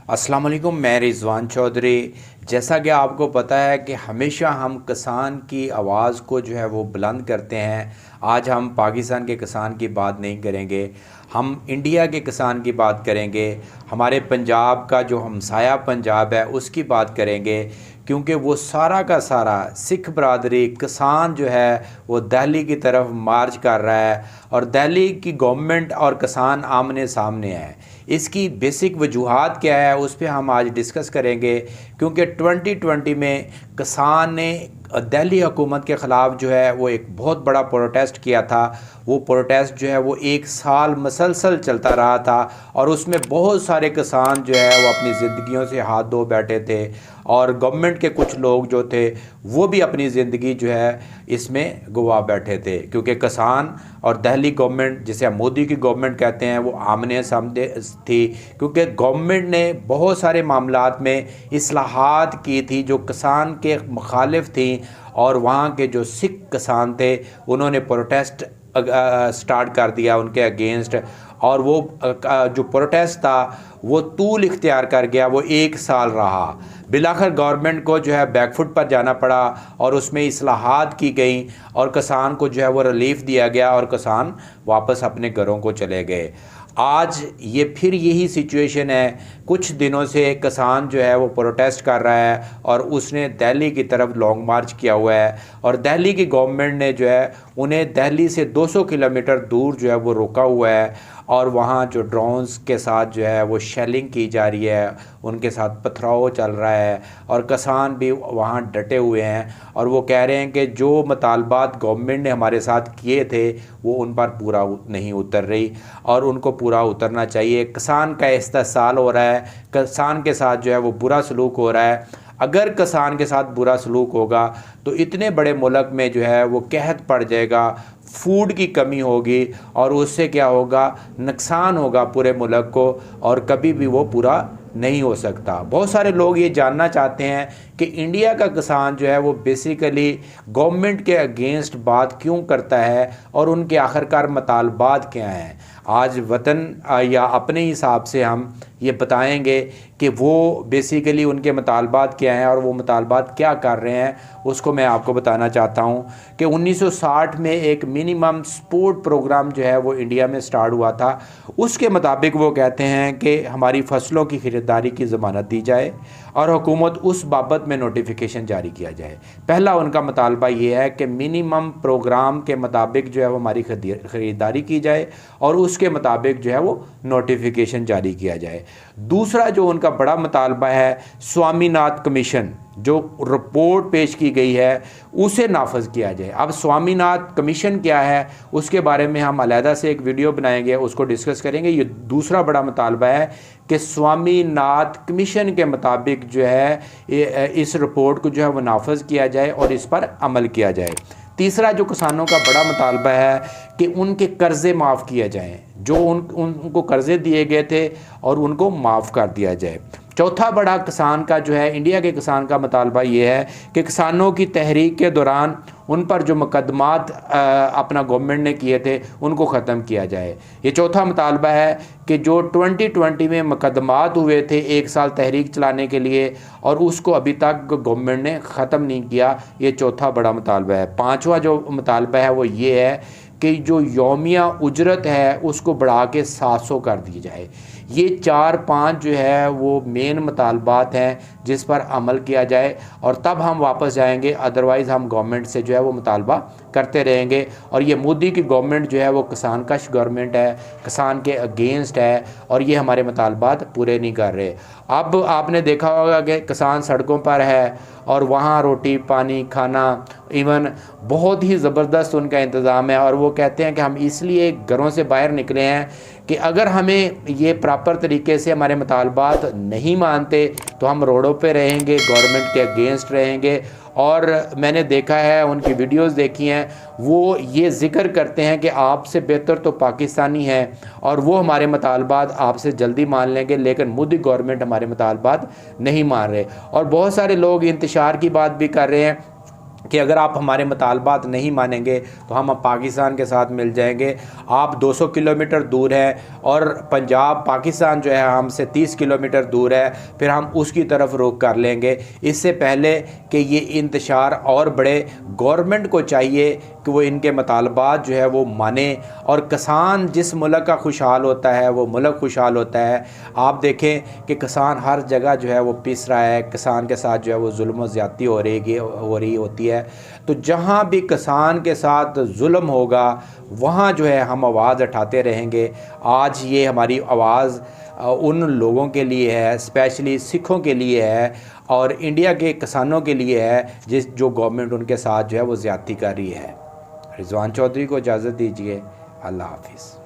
अस्सलाम वालेकुम, मैं रिज़वान चौधरी। जैसा कि आपको पता है कि हमेशा हम किसान की आवाज़ को जो है वो बुलंद करते हैं। आज हम पाकिस्तान के किसान की बात नहीं करेंगे, हम इंडिया के किसान की बात करेंगे। हमारे पंजाब का जो हमसाया पंजाब है उसकी बात करेंगे, क्योंकि वो सारा का सारा सिख बरदरी किसान जो है वो दिल्ली की तरफ मार्च कर रहा है और दिल्ली की गवर्नमेंट और किसान आमने सामने हैं। इसकी बेसिक वजूहात क्या है उस पर हम आज डिस्कस करेंगे, क्योंकि 2020 में किसान ने दिल्ली हुकूमत के ख़िलाफ़ जो है वो एक बहुत बड़ा प्रोटेस्ट किया था। वो प्रोटेस्ट जो है वो एक साल मसलसल चलता रहा था और उसमें बहुत सारे किसान जो है वो अपनी ज़िंदगियों से हाथ धो बैठे थे और गवर्नमेंट के कुछ लोग जो थे वो भी अपनी ज़िंदगी जो है इसमें गंवा बैठे थे, क्योंकि किसान और दिल्ली गवर्नमेंट, जिसे हम मोदी की गवर्नमेंट कहते हैं, वो आमने सामने थी। क्योंकि गवर्नमेंट ने बहुत सारे मामलात में इस्लाहात की थी जो किसान के मुखालिफ थी, और वहाँ के जो सिख किसान थे उन्होंने प्रोटेस्ट स्टार्ट कर दिया उनके अगेंस्ट। और वो जो प्रोटेस्ट था वो तूल इख्तियार कर गया, वो एक साल रहा। बिलाखिर गवर्नमेंट को जो है बैकफुट पर जाना पड़ा और उसमें इस्लाहात की गई और किसान को जो है वो रिलीफ दिया गया और किसान वापस अपने घरों को चले गए। आज ये फिर यही सिचुएशन है। कुछ दिनों से किसान जो है वो प्रोटेस्ट कर रहा है और उसने दिल्ली की तरफ लॉन्ग मार्च किया हुआ है, और दिल्ली की गवर्नमेंट ने जो है उन्हें दिल्ली से 200 किलोमीटर दूर जो है वो रोका हुआ है, और वहाँ जो ड्रोन्स के साथ जो है वो शेलिंग की जा रही है, उनके साथ पथराव चल रहा है, और किसान भी वहाँ डटे हुए हैं और वो कह रहे हैं कि जो मुतालबात गवर्नमेंट ने हमारे साथ किए थे वो उन पर पूरा नहीं उतर रही और उनको पूरा उतरना चाहिए। किसान का इस्तेहसाल हो रहा है, किसान के साथ जो है वो बुरा सलूक हो रहा है। अगर किसान के साथ बुरा सलूक होगा तो इतने बड़े मुल्क में जो है वो कहत पड़ जाएगा, फूड की कमी होगी और उससे क्या होगा, नुकसान होगा पूरे मुल्क को, और कभी भी वो पूरा नहीं हो सकता। बहुत सारे लोग ये जानना चाहते हैं कि इंडिया का किसान जो है वो बेसिकली गवर्नमेंट के अगेंस्ट बात क्यों करता है और उनके आखिरकार मुतालबात क्या हैं। आज वतन या अपने हिसाब से हम ये बताएंगे कि वो बेसिकली उनके मुतालबात क्या हैं और वो मुतालबात क्या कर रहे हैं। उसको मैं आपको बताना चाहता हूँ कि 1960 में एक मिनिमम सपोर्ट प्रोग्राम जो है वो इंडिया में स्टार्ट हुआ था। उसके मुताबिक वो कहते हैं कि हमारी फसलों की ख़रीदारी की ज़मानत दी जाए और हुकूमत उस बाबत में नोटिफिकेशन जारी किया जाए। पहला उनका मुतालबा ये है कि मिनिमम प्रोग्राम के मुताबिक जो है वो हमारी ख़रीदारी की जाए और उसके मुताबिक जो है वो नोटिफिकेशन जारी किया जाए। दूसरा जो उनका बड़ा मुतालबा है, स्वामीनाथन कमीशन जो रिपोर्ट पेश की गई है उसे नाफज किया जाए। अब स्वामीनाथन कमीशन क्या है उसके बारे में हम अलहदा से एक वीडियो बनाएंगे, उसको डिस्कस करेंगे। ये दूसरा बड़ा मुतालबा है कि स्वामीनाथन कमीशन के मुताबिक जो है इस रिपोर्ट को जो है वो नाफज किया जाए और इस पर अमल किया जाए। तीसरा जो किसानों का बड़ा मुतालबा है कि उनके कर्ज़े माफ़ किए जाएँ, जो उनको कर्ज़े दिए गए थे और उनको माफ़ कर दिया जाए। चौथा बड़ा किसान का जो है, इंडिया के किसान का मुतालबा ये है कि किसानों की तहरीक के दौरान उन पर जो मुकदमात अपना गवर्नमेंट ने किए थे उनको ख़त्म किया जाए। ये चौथा मुतालबा है कि जो 2020 में मुकदमात हुए थे एक साल तहरीक चलाने के लिए और उसको अभी तक गवर्नमेंट ने ख़त्म नहीं किया, ये चौथा बड़ा मुतालबा है। पाँचवा जो मुतालबा है वो ये है कि जो यौमिया उजरत है उसको बढ़ा के 700 कर दी जाए। ये 4-5 जो है वो मेन मुतालबात हैं जिस पर अमल किया जाए और तब हम वापस जाएंगे, अदरवाइज़ हम गवर्नमेंट से जो है वो मुतालबा करते रहेंगे। और ये मोदी की गवर्नमेंट जो है वो किसान कश गवर्नमेंट है, किसान के अगेंस्ट है और ये हमारे मुतालबात पूरे नहीं कर रहे। अब आपने देखा होगा कि किसान सड़कों पर है और वहाँ रोटी पानी खाना, इवन बहुत ही ज़बरदस्त उनका इंतज़ाम है, और वो कहते हैं कि हम इसलिए घरों से बाहर निकले हैं कि अगर हमें ये प्रॉपर तरीके से हमारे मुतालबात नहीं मानते तो हम रोडों पे रहेंगे, गवर्नमेंट के अगेंस्ट रहेंगे। और मैंने देखा है, उनकी वीडियोस देखी हैं, वो ये ज़िक्र करते हैं कि आपसे बेहतर तो पाकिस्तानी हैं और वो हमारे मुतालबात आपसे जल्दी मान लेंगे, लेकिन मोदी गवर्नमेंट हमारे मुतालबात नहीं मान रहे। और बहुत सारे लोग इंतशार की बात भी कर रहे हैं कि अगर आप हमारे मुतालबात नहीं मानेंगे तो हम पाकिस्तान के साथ मिल जाएंगे। आप 200 किलोमीटर दूर हैं और पंजाब पाकिस्तान जो है हमसे 30 किलोमीटर दूर है, फिर हम उसकी तरफ रुख कर लेंगे। इससे पहले कि ये इंतशार और बड़े, गवर्नमेंट को चाहिए कि वो इनके मुतालबात जो है वो माने, और किसान जिस मुल्क का खुशहाल होता है वो मुल्क खुशहाल होता है। आप देखें कि किसान हर जगह जो है वो पिस रहा है, किसान के साथ जो है वो जुल्म व ज़्यादती हो रही होती है। तो जहाँ भी किसान के साथ जुल्म होगा वहाँ जो है हम आवाज़ उठाते रहेंगे। आज ये हमारी आवाज़ उन लोगों के लिए है, स्पेशली सिखों के लिए है और इंडिया के किसानों के लिए है जो गवर्नमेंट उनके साथ जो है वो ज़्यादती कर रही है। रिजवान चौधरी को इजाज़त दीजिए। अल्लाह हाफिज़।